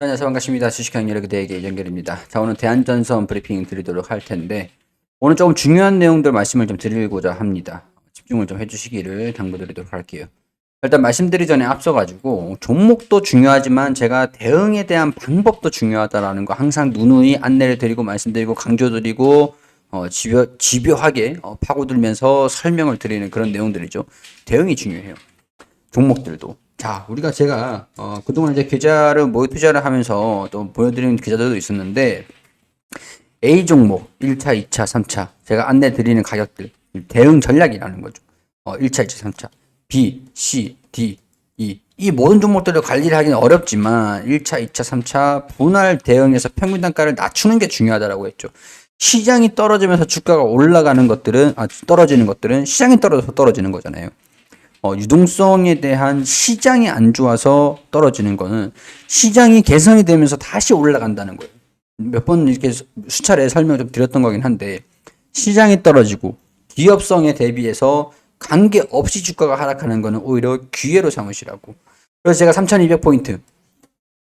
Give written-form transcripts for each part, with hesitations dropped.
안녕하세요. 반갑습니다. 주식형 여러분들에게 이정결입니다. 자, 오늘 대한전선 브리핑 드리도록 할 텐데, 오늘 조금 중요한 내용들 말씀을 좀 드리고자 합니다. 집중을 좀 해주시기를 당부드리도록 할게요. 일단 말씀드리기 전에 앞서가지고, 종목도 중요하지만 제가 대응에 대한 방법도 중요하다라는 거 항상 누누이 안내를 드리고 말씀드리고 강조드리고, 집요하게 파고들면서 설명을 드리는 그런 내용들이죠. 대응이 중요해요. 종목들도. 자, 제가 그동안 이제 계좌를 모의 투자를 하면서 또 보여드리는 계좌들도 있었는데, A 종목 1차, 2차, 3차 제가 안내 드리는 가격들 대응 전략이라는 거죠. 1차, 2차, 3차 B, C, D, E 이 모든 종목들을 관리를 하기는 어렵지만 1차, 2차, 3차 분할 대응해서 평균 단가를 낮추는 게 중요하다라고 했죠. 시장이 떨어지면서 주가가 올라가는 것들은 떨어지는 것들은 시장이 떨어져서 떨어지는 거잖아요. 유동성에 대한 시장이 안 좋아서 떨어지는 거는 시장이 개선이 되면서 다시 올라간다는 거예요. 몇 번 이렇게 수차례 설명을 좀 드렸던 거긴 한데, 시장이 떨어지고 기업성에 대비해서 관계없이 주가가 하락하는 거는 오히려 기회로 삼으시라고. 그래서 제가 3200포인트,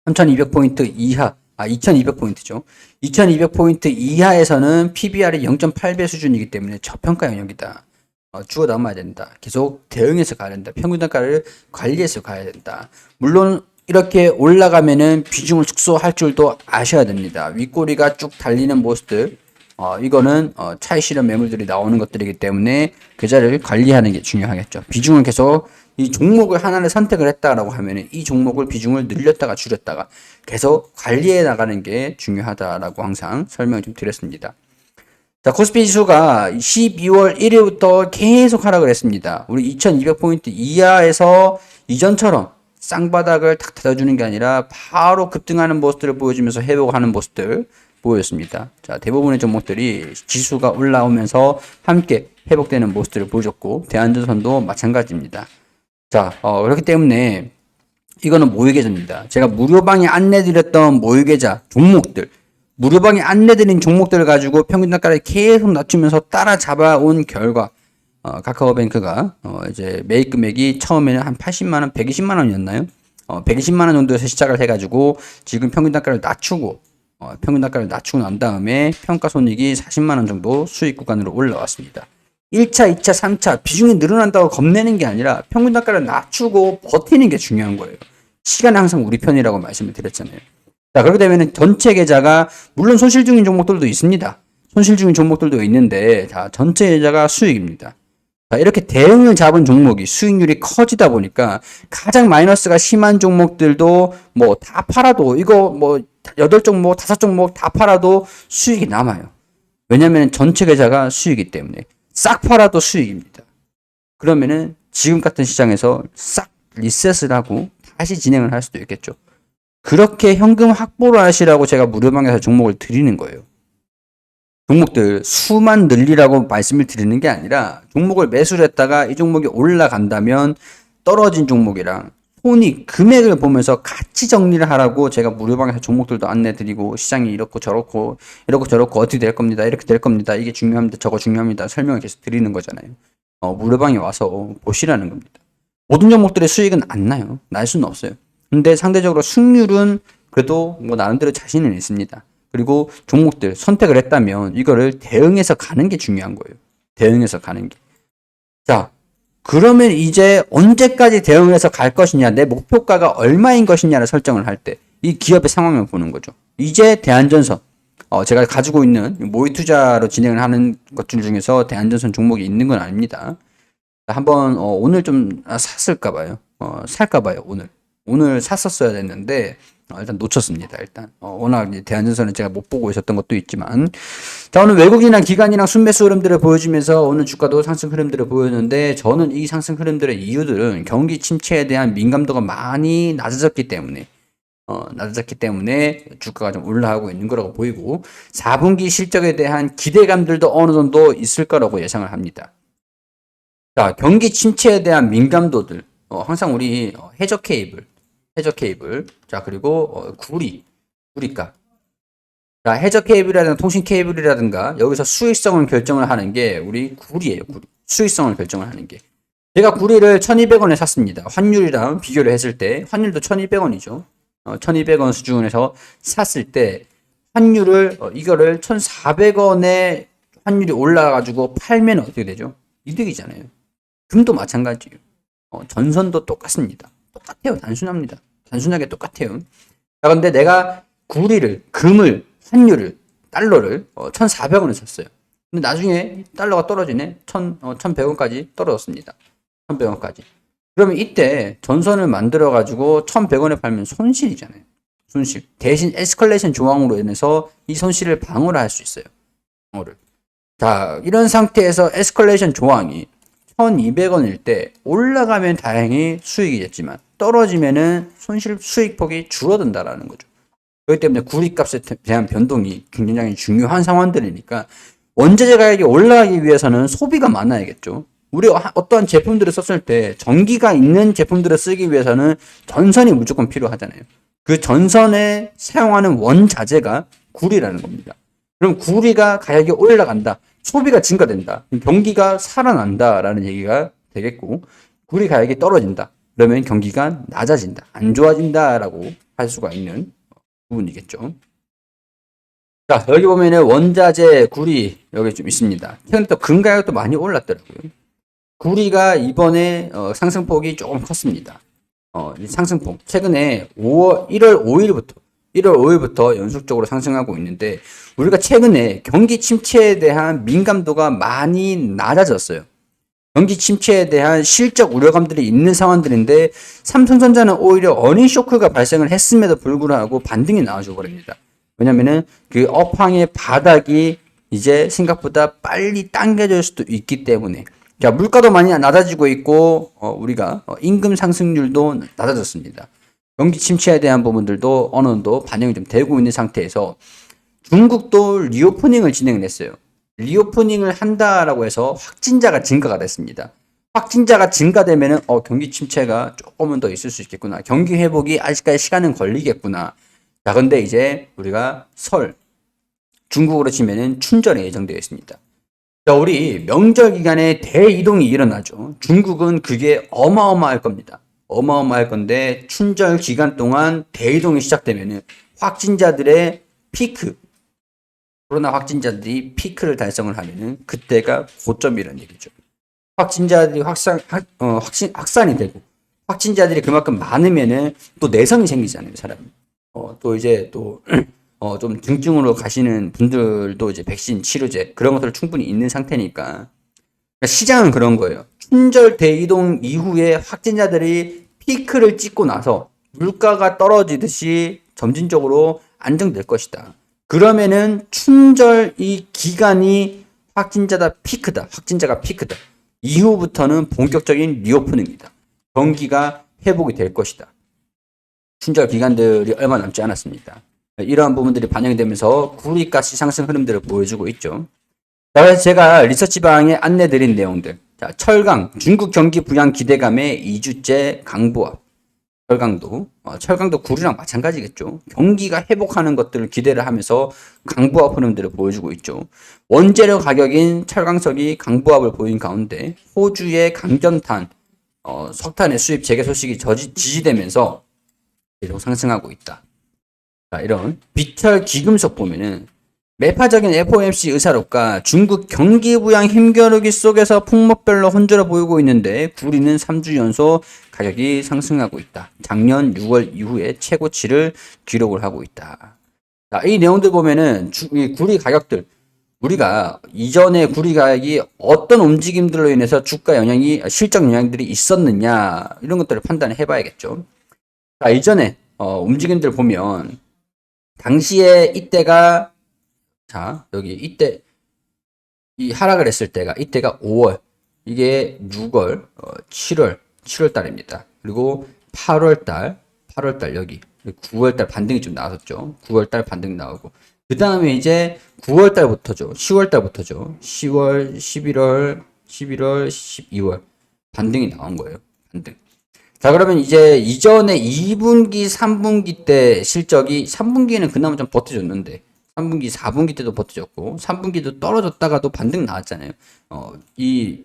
3200포인트 이하, 2200포인트죠. 2200포인트 이하에서는 PBR이 0.8배 수준이기 때문에 저평가 영역이다. 주어 담아야 된다. 계속 대응해서 가야 된다. 평균 단가를 관리해서 가야 된다. 물론 이렇게 올라가면은 비중을 축소할 줄도 아셔야 됩니다. 윗꼬리가 쭉 달리는 모습들, 이거는 차익 실현 매물들이 나오는 것들이기 때문에 계좌를 관리하는 게 중요하겠죠. 비중을 계속 이 종목을 하나를 선택을 했다라고 하면은 이 종목을 비중을 늘렸다가 줄였다가 계속 관리해 나가는 게 중요하다라고 항상 설명을 좀 드렸습니다. 자, 코스피 지수가 12월 1일부터 계속 하락을 했습니다. 우리 2200포인트 이하에서 이전처럼 쌍바닥을 탁 닫아주는 게 아니라 바로 급등하는 모습들을 보여주면서 회복하는 모습들 보였습니다. 자, 대부분의 종목들이 지수가 올라오면서 함께 회복되는 모습들을 보여줬고, 대한전선도 마찬가지입니다. 자, 그렇기 때문에 이거는 모의계좌입니다. 제가 무료방에 안내드렸던 모의계좌 종목들, 무료방에 안내드린 종목들을 가지고 평균 단가를 계속 낮추면서 따라잡아온 결과, 카카오뱅크가, 이제 매입 금액이 처음에는 한 80만원, 120만원이었나요? 120만원 정도에서 시작을 해가지고, 지금 평균 단가를 낮추고, 평균 단가를 낮추고 난 다음에 평가 손익이 40만원 정도 수익 구간으로 올라왔습니다. 1차, 2차, 3차 비중이 늘어난다고 겁내는 게 아니라 평균 단가를 낮추고 버티는 게 중요한 거예요. 시간은 항상 우리 편이라고 말씀을 드렸잖아요. 자, 그렇게 되면 전체 계좌가, 물론 손실 중인 종목들도 있습니다. 손실 중인 종목들도 있는데, 자, 전체 계좌가 수익입니다. 자, 이렇게 대응을 잡은 종목이 수익률이 커지다 보니까 가장 마이너스가 심한 종목들도 뭐 다 팔아도, 이거 뭐 8종목, 5종목 다 팔아도 수익이 남아요. 왜냐면 전체 계좌가 수익이기 때문에. 싹 팔아도 수익입니다. 그러면은 지금 같은 시장에서 싹 리셋을 하고 다시 진행을 할 수도 있겠죠. 그렇게 현금 확보를 하시라고 제가 무료방에서 종목을 드리는 거예요. 종목들 수만 늘리라고 말씀을 드리는 게 아니라, 종목을 매수를 했다가 이 종목이 올라간다면 떨어진 종목이랑 손익 금액을 보면서 같이 정리를 하라고 제가 무료방에서 종목들도 안내드리고, 시장이 이렇고 저렇고 어떻게 될 겁니다, 이렇게 될 겁니다, 이게 중요합니다, 저거 중요합니다 설명을 계속 드리는 거잖아요. 무료방에 와서 보시라는 겁니다. 모든 종목들의 수익은 안 나요. 날 수는 없어요. 근데 상대적으로 승률은 그래도 뭐 나름대로 자신은 있습니다. 그리고 종목들 선택을 했다면 이거를 대응해서 가는 게 중요한 거예요. 대응해서 가는 게. 자, 그러면 이제 언제까지 대응해서 갈 것이냐, 내 목표가가 얼마인 것이냐를 설정을 할 때 이 기업의 상황을 보는 거죠. 이제 대한전선, 제가 가지고 있는 모의 투자로 진행을 하는 것들 중에서 대한전선 종목이 있는 건 아닙니다. 한번 오늘 좀 샀을까 봐요. 살까 봐요. 오늘 샀었어야 됐는데 일단 놓쳤습니다. 일단 워낙 대한전선은 제가 못 보고 있었던 것도 있지만, 자, 오늘 외국인이랑 기관이랑 순매수 흐름들을 보여주면서 오늘 주가도 상승 흐름들을 보였는데, 저는 이 상승 흐름들의 이유들은 경기 침체에 대한 민감도가 많이 낮아졌기 때문에 주가가 좀 올라가고 있는 거라고 보이고, 4분기 실적에 대한 기대감들도 어느 정도 있을 거라고 예상을 합니다. 자, 경기 침체에 대한 민감도들, 항상 우리 해저 케이블, 자, 그리고 구리값. 자, 해저 케이블이라든가 통신 케이블이라든가 여기서 수익성을 결정을 하는 게 우리 구리예요. 수익성을 결정을 하는 게. 제가 구리를 1200원에 샀습니다. 환율이랑 비교를 했을 때 환율도 1200원이죠. 1200원 수준에서 샀을 때 환율을 이거를 1400원에 환율이 올라가지고 팔면 어떻게 되죠? 이득이잖아요. 금도 마찬가지예요. 전선도 똑같습니다. 똑같아요. 단순합니다. 단순하게 똑같아요. 자, 근데 내가 금을, 환율을, 달러를 1,400원에 샀어요. 근데 나중에 달러가 떨어지네. 1,100원까지 떨어졌습니다. 1,100원까지. 그러면 이때 전선을 만들어가지고 1,100원에 팔면 손실이잖아요. 손실. 대신 에스컬레이션 조항으로 인해서 이 손실을 방어를 할 수 있어요. 방어를. 자, 이런 상태에서 에스컬레이션 조항이 1,200원일 때 올라가면 다행히 수익이겠지만 떨어지면은 수익폭이 줄어든다라는 거죠. 그렇기 때문에 구리값에 대한 변동이 굉장히 중요한 상황들이니까 원자재 가격이 올라가기 위해서는 소비가 많아야겠죠. 우리 어떠한 제품들을 썼을 때 전기가 있는 제품들을 쓰기 위해서는 전선이 무조건 필요하잖아요. 그 전선에 사용하는 원자재가 구리라는 겁니다. 그럼 구리가 가격이 올라간다. 소비가 증가된다. 경기가 살아난다라는 얘기가 되겠고, 구리 가격이 떨어진다. 그러면 경기가 낮아진다. 안 좋아진다라고 할 수가 있는 부분이겠죠. 자, 여기 보면은 원자재 구리 여기 좀 있습니다. 최근에 또 금 가격도 많이 올랐더라고요. 구리가 이번에 상승폭이 조금 컸습니다. 상승폭. 최근에 1월 5일부터 연속적으로 상승하고 있는데 우리가 최근에 경기 침체에 대한 민감도가 많이 낮아졌어요. 경기 침체에 대한 실적 우려감들이 있는 상황들인데 삼성전자는 오히려 어닝 쇼크가 발생을 했음에도 불구하고 반등이 나와줘 버립니다. 왜냐면은 그 업황의 바닥이 이제 생각보다 빨리 당겨질 수도 있기 때문에 자, 물가도 많이 낮아지고 있고 우리가 임금 상승률도 낮아졌습니다. 경기 침체에 대한 부분들도 어느 정도 반영이 좀 되고 있는 상태에서 중국도 리오프닝을 진행을 했어요. 리오프닝을 한다라고 해서 확진자가 증가가 됐습니다. 확진자가 증가되면은 경기 침체가 조금은 더 있을 수 있겠구나. 경기 회복이 아직까지 시간은 걸리겠구나. 자, 근데 이제 우리가 중국으로 치면은 춘절이 예정되어 있습니다. 자, 우리 명절 기간에 대이동이 일어나죠. 중국은 그게 어마어마할 겁니다. 어마어마할 건데 춘절 기간 동안 대이동이 시작되면은 확진자들의 피크, 코로나 확진자들이 피크를 달성을 하면은 그때가 고점이라는 얘기죠. 확진자들이 확산이 되고 확진자들이 그만큼 많으면은 또 내성이 생기잖아요, 사람이. 또 이제 또 좀 중증으로 가시는 분들도 이제 백신 치료제 그런 것들 충분히 있는 상태니까. 그러니까 시장은 그런 거예요. 춘절 대이동 이후에 확진자들이 피크를 찍고 나서 물가가 떨어지듯이 점진적으로 안정될 것이다. 그러면은 춘절 이 기간이 확진자가 피크다. 이후부터는 본격적인 리오프닝입니다. 경기가 회복이 될 것이다. 춘절 기간들이 얼마 남지 않았습니다. 이러한 부분들이 반영이 되면서 구리가스 상승 흐름들을 보여주고 있죠. 자, 그래서 제가 리서치방에 안내드린 내용들. 자, 철강, 중국 경기 부양 기대감에 2주째 강보합. 철강도 구리랑 마찬가지겠죠. 경기가 회복하는 것들을 기대를 하면서 강보합 흐름들을 보여주고 있죠. 원재료 가격인 철강석이 강보합을 보인 가운데 호주의 강전탄, 석탄의 수입 재개 소식이 지지되면서 계속 상승하고 있다. 자, 이런 비철 기금속 보면은 매파적인 FOMC 의사록과 중국 경기 부양 힘겨루기 속에서 품목별로 혼조를 보이고 있는데 구리는 3주 연속 가격이 상승하고 있다. 작년 6월 이후에 최고치를 기록을 하고 있다. 자, 이 내용들 보면은 이 구리 가격들 우리가 이전에 구리 가격이 어떤 움직임들로 인해서 주가 실적 영향들이 있었느냐 이런 것들을 판단을 해봐야겠죠. 자, 이전에 움직임들 보면 당시에 이때가 이때 이 하락을 했을 때가 이때가 5월, 이게 6월, 7월 달입니다. 그리고 8월 달 여기 9월 달 반등이 좀 나왔었죠. 9월 달 반등 나오고 그 다음에 이제 9월 달부터죠. 10월 달부터죠. 10월, 11월, 12월 반등이 나온 거예요. 반등. 자, 그러면 이제 이전에 2분기, 3분기 때 실적이 3분기에는 그나마 좀 버텨줬는데 3분기, 4분기 때도 버텨줬고 3분기도 떨어졌다가도 반등 나왔잖아요. 이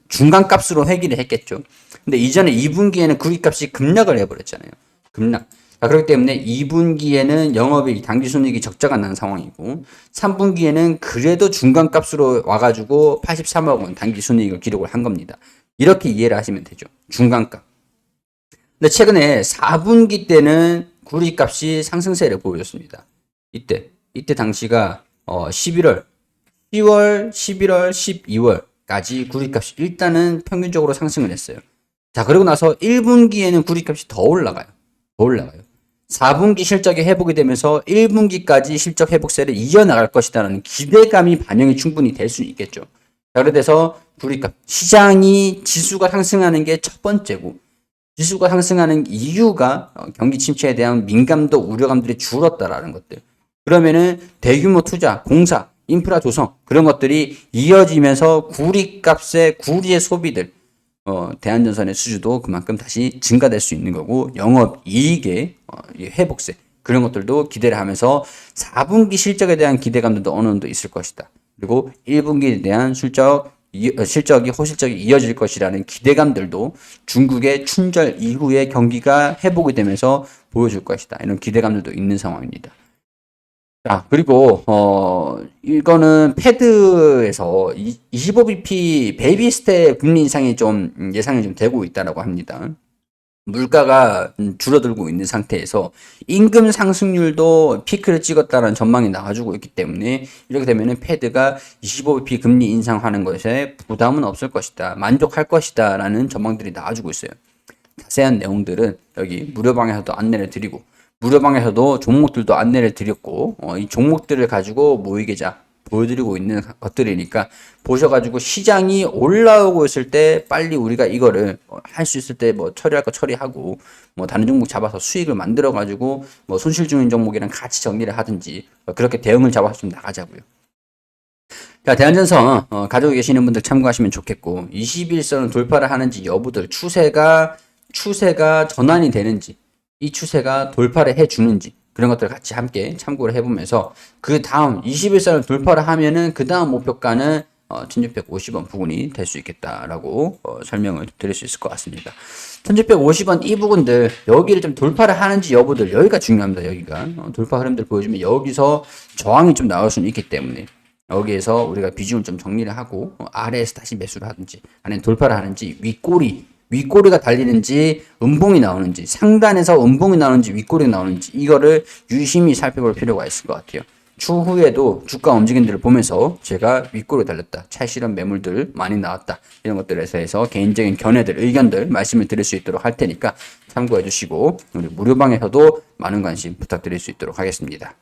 중간값으로 회귀를 했겠죠. 근데 이전에 2분기에는 구리값이 급락을 해버렸잖아요. 급락. 자, 그렇기 때문에 2분기에는 영업이익, 당기순이익이 적자가 난 상황이고 3분기에는 그래도 중간값으로 와가지고 83억 원 당기순이익을 기록을 한 겁니다. 이렇게 이해를 하시면 되죠. 중간값. 근데 최근에 4분기 때는 구리값이 상승세를 보여줬습니다. 이때 당시가 11월, 10월, 11월, 12월까지 구리값이 일단은 평균적으로 상승을 했어요. 자, 그러고 나서 1분기에는 구리값이 더 올라가요. 4분기 실적이 회복이 되면서 1분기까지 실적 회복세를 이어나갈 것이다라는 기대감이 반영이 충분히 될 수 있겠죠. 자, 그래서 구리값, 시장이 지수가 상승하는 게 첫 번째고, 지수가 상승하는 이유가 경기 침체에 대한 민감도, 우려감들이 줄었다라는 것들. 그러면은 대규모 투자, 공사, 인프라 조성 그런 것들이 이어지면서 구리의 소비들, 대한전선의 수주도 그만큼 다시 증가될 수 있는 거고 영업이익의 회복세 그런 것들도 기대를 하면서 4분기 실적에 대한 기대감도 어느 정도 있을 것이다. 그리고 1분기에 대한 호실적이 이어질 것이라는 기대감들도 중국의 춘절 이후에 경기가 회복이 되면서 보여줄 것이다. 이런 기대감들도 있는 상황입니다. 자, 그리고, 이거는 패드에서 25bp 베이비 스텝 금리 인상이 좀 예상이 좀 되고 있다라고 합니다. 물가가 줄어들고 있는 상태에서 임금 상승률도 피크를 찍었다는 전망이 나와주고 있기 때문에 이렇게 되면은 패드가 25bp 금리 인상하는 것에 부담은 없을 것이다. 만족할 것이다. 라는 전망들이 나와주고 있어요. 자세한 내용들은 여기 무료방에서도 안내를 드리고 무료방에서도 종목들도 안내를 드렸고 이 종목들을 가지고 모의계좌 보여드리고 있는 것들이니까 보셔가지고 시장이 올라오고 있을 때 빨리 우리가 이거를 할 수 있을 때 뭐 처리할 거 처리하고 뭐 다른 종목 잡아서 수익을 만들어가지고 뭐 손실 중인 종목이랑 같이 정리를 하든지 그렇게 대응을 잡아서 좀 나가자고요. 자, 대한전선 가지고 계시는 분들 참고하시면 좋겠고 21선을 돌파를 하는지 여부들 추세가 전환이 되는지 이 추세가 돌파를 해주는지 그런 것들 같이 함께 참고를 해보면서 그 다음 21선을 돌파를 하면은 그 다음 목표가는 1650원 부근이 될 수 있겠다라고 설명을 드릴 수 있을 것 같습니다. 1650원 이 부분들 여기를 좀 돌파를 하는지 여부들 여기가 중요합니다. 여기가 돌파 흐름들 보여주면 여기서 저항이 좀 나올 수는 있기 때문에 여기에서 우리가 비중을 좀 정리를 하고 아래에서 다시 매수를 하든지 아니면 돌파를 하는지 윗꼬리가 달리는지 음봉이 나오는지 상단에서 음봉이 나오는지 윗꼬리가 나오는지 이거를 유심히 살펴볼 필요가 있을 것 같아요. 추후에도 주가 움직임들을 보면서 제가 윗꼬리 달렸다. 찰실한 매물들 많이 나왔다. 이런 것들에 대해서 개인적인 견해들, 의견들 말씀을 드릴 수 있도록 할 테니까 참고해 주시고 우리 무료방에서도 많은 관심 부탁드릴 수 있도록 하겠습니다.